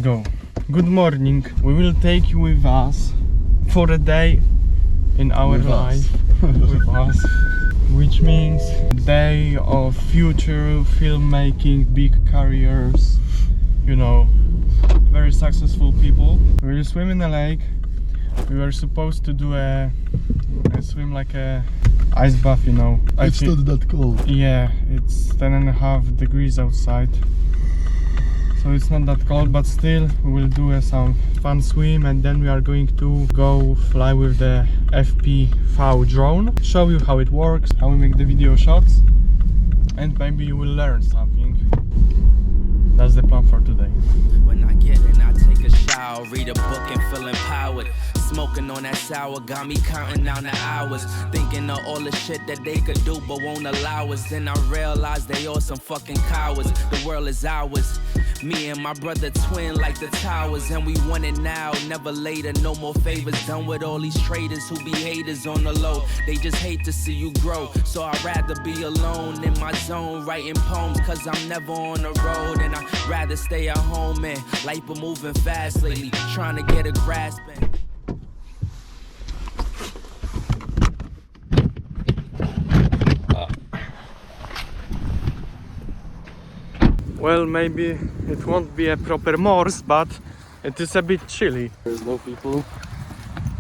go. Good morning. We will take you with us for a day in our life. With us. Which means a day of future filmmaking, big careers, you know, very successful people. We will swim in a lake. We were supposed to do a swim like a ice bath, you know. It's not that cold. Yeah, it's 10.5 degrees outside. So it's not that cold, but still we will do some fun swim, and then we are going to go fly with the FPV drone, show you how it works, how we make the video shots, and maybe you will learn something. That's the plan for today. When I get in, I take a shower, read a book and feel empowered. Smoking on that sour got me counting down the hours, thinking of all the shit that they could do but won't allow us. Then I realized they all some fucking cowards. The world is ours. Me and my brother twin like the towers, and we want it now, never later. No more favors done with all these traitors who be haters on the low. They just hate to see you grow, so I'd rather be alone in my zone writing poems, cause I'm never on the road, and I'd rather stay at home. And life been moving fast lately, trying to get a grasp. Well, maybe it won't be a proper morse, but it is a bit chilly. There's no people,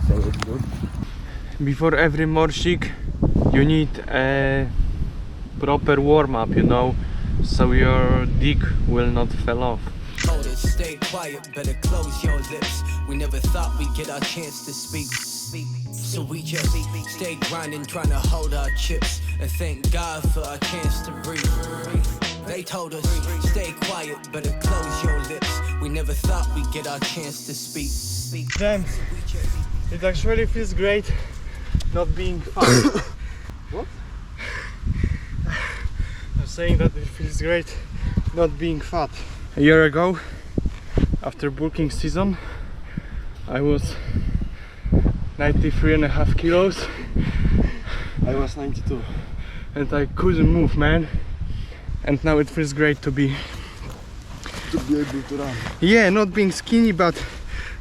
so it's good. Before every morsik, you need a proper warm-up, you know, so your dick will not fall off. Stay quiet, better close your lips. We never thought we'd get our chance to speak. So we just stay grinding, trying to hold our chips, and thank God for our chance to breathe. They told us, stay quiet, better close your lips. We never thought we'd get our chance to speak. Damn, it actually feels great not being fat. What? I'm saying that it feels great not being fat. A year ago, after bulking season, I was 93.5 kilos. I was 92. And I couldn't move, man. And now it feels great to be able to run. Yeah, not being skinny, but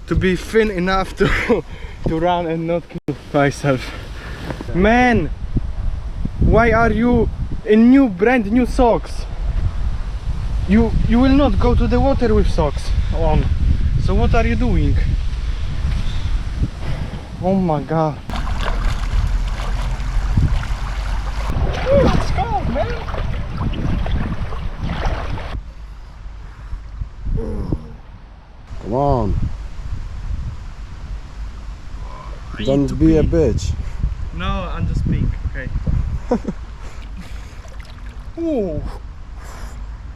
to be thin enough to to run and not kill myself. Man, why are you in brand new socks? You will not go to the water with socks on. So what are you doing? Oh my god. Ooh, it's cold, man. Come on. Don't be a bitch. No, I'm just pink, okay. Ooh.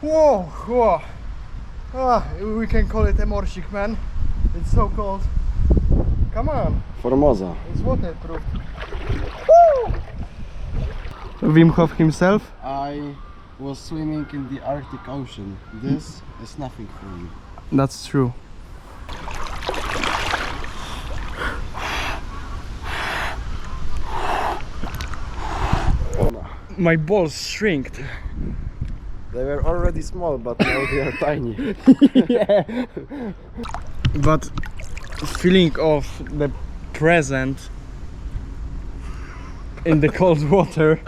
Whoa, whoa. Ah, we can call it a morsik, man. It's so cold. Come on. Formosa. It's waterproof. Woo! Wim Hof himself. I was swimming in the Arctic Ocean. This is nothing for me. That's true. My balls shrinked. They were already small, but now they are tiny. Yeah. But feeling of the present in the cold water,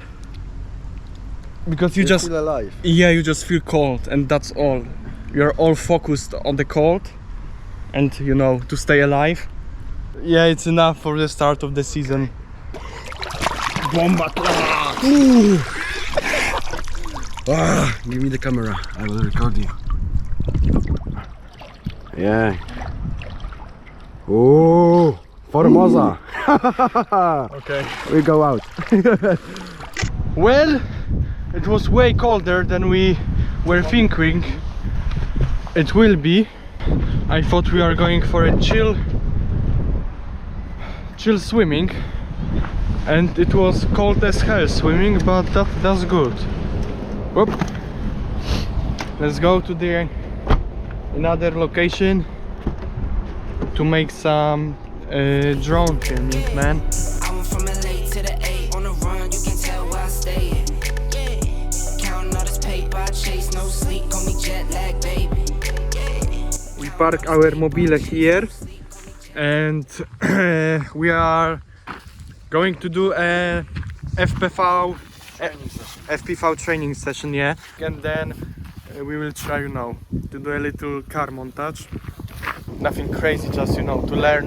because you just feel alive. Yeah, you just feel cold, and that's all. You're all focused on the cold and, you know, to stay alive. Yeah, it's enough for the start of the season. Bomba! Give me the camera, I will record you. Yeah. Oh, Formosa. Okay. We go out. Well, it was way colder than we were thinking it will be. I thought we are going for a chill swimming, and it was cold as hell swimming, but that's good. Whoop. Let's go to the another location to make some drone filming, man. I'm from LA to the A, on the run, you can tell where I stay. Counting all this paper, I chase no sleep, call me jet lag, baby. park our mobile here, and we are going to do a FPV training session, yeah, and then we will try, you know, to do a little car montage. Nothing crazy, just, you know, to learn,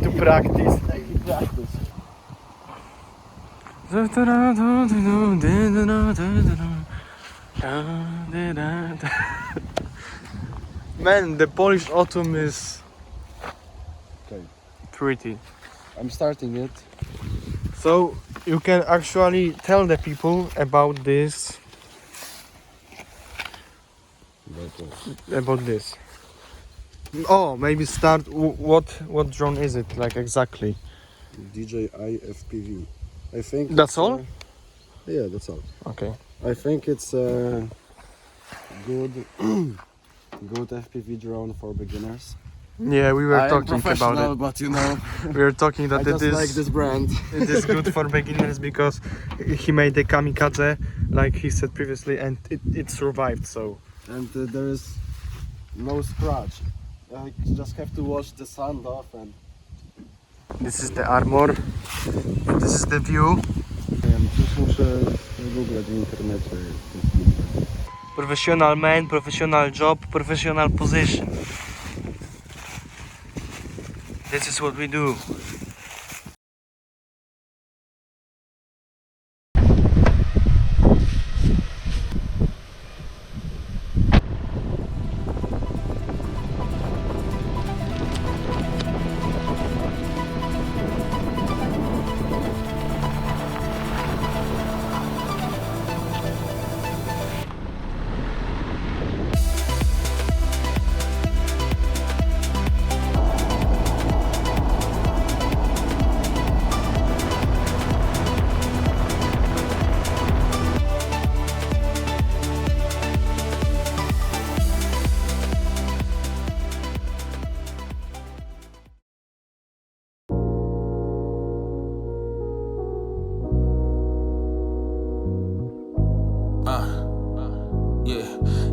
to practice. Daily practice. Man, the Polish autumn is Okay, pretty. I'm starting it. So you can actually tell the people about this. About this. Oh, maybe start. What drone is it? Like exactly? DJI Fpv. I think. That's all? Yeah, that's all. Okay. I think it's a good, good FPV drone for beginners. Yeah, we were I'm talking about professional, it. but you know, We were talking that I just like this brand. it is good for beginners because he made the kamikaze, like he said previously, and it survived. So. And there is no scratch. I just have to watch the sound off and. This is the armor. And this is the view. Coś muszę googlać w internecie. Professional man, professional job, professional position. This is what we do.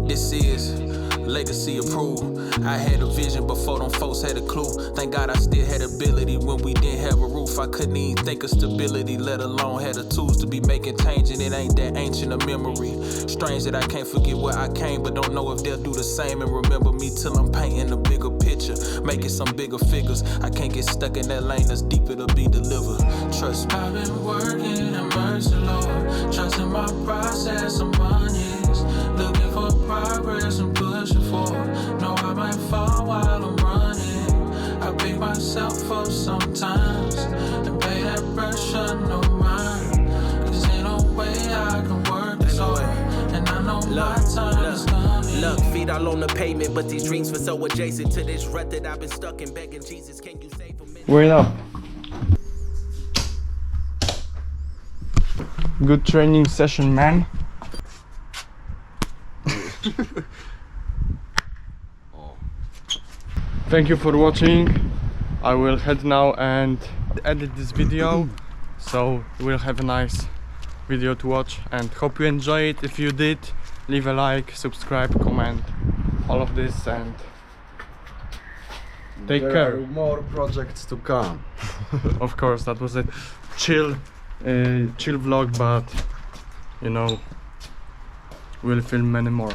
This is legacy approved. I had a vision before them folks had a clue. Thank God I still had ability when we didn't have a roof. I couldn't even think of stability, let alone had the tools to be making change, and it ain't that ancient a memory. Strange that I can't forget where I came, but don't know if they'll do the same and remember me till I'm painting a bigger picture, making some bigger figures. I can't get stuck in that lane, that's deep, it'll be delivered. Trust me. I've been working in mercy, Lord, trusting my process of money's, looking for progress and pushing forward. Know I might fall while I'm running. I pick myself up sometimes and pay that pressure no mind. Cause ain't no way I can work this hard, and I know my time is coming. Look, feet all on the pavement, but these dreams were so adjacent to this rut that I've been stuck in, begging Jesus, can you save me? Wait up. Good training session, man. Thank you for watching. I will head now and edit this video, so we'll have a nice video to watch, and hope you enjoy it. If you did, leave a like, subscribe, comment, all of this, and take care. There are more projects to come. Of course, that was a chill vlog, but you know, we'll film many more.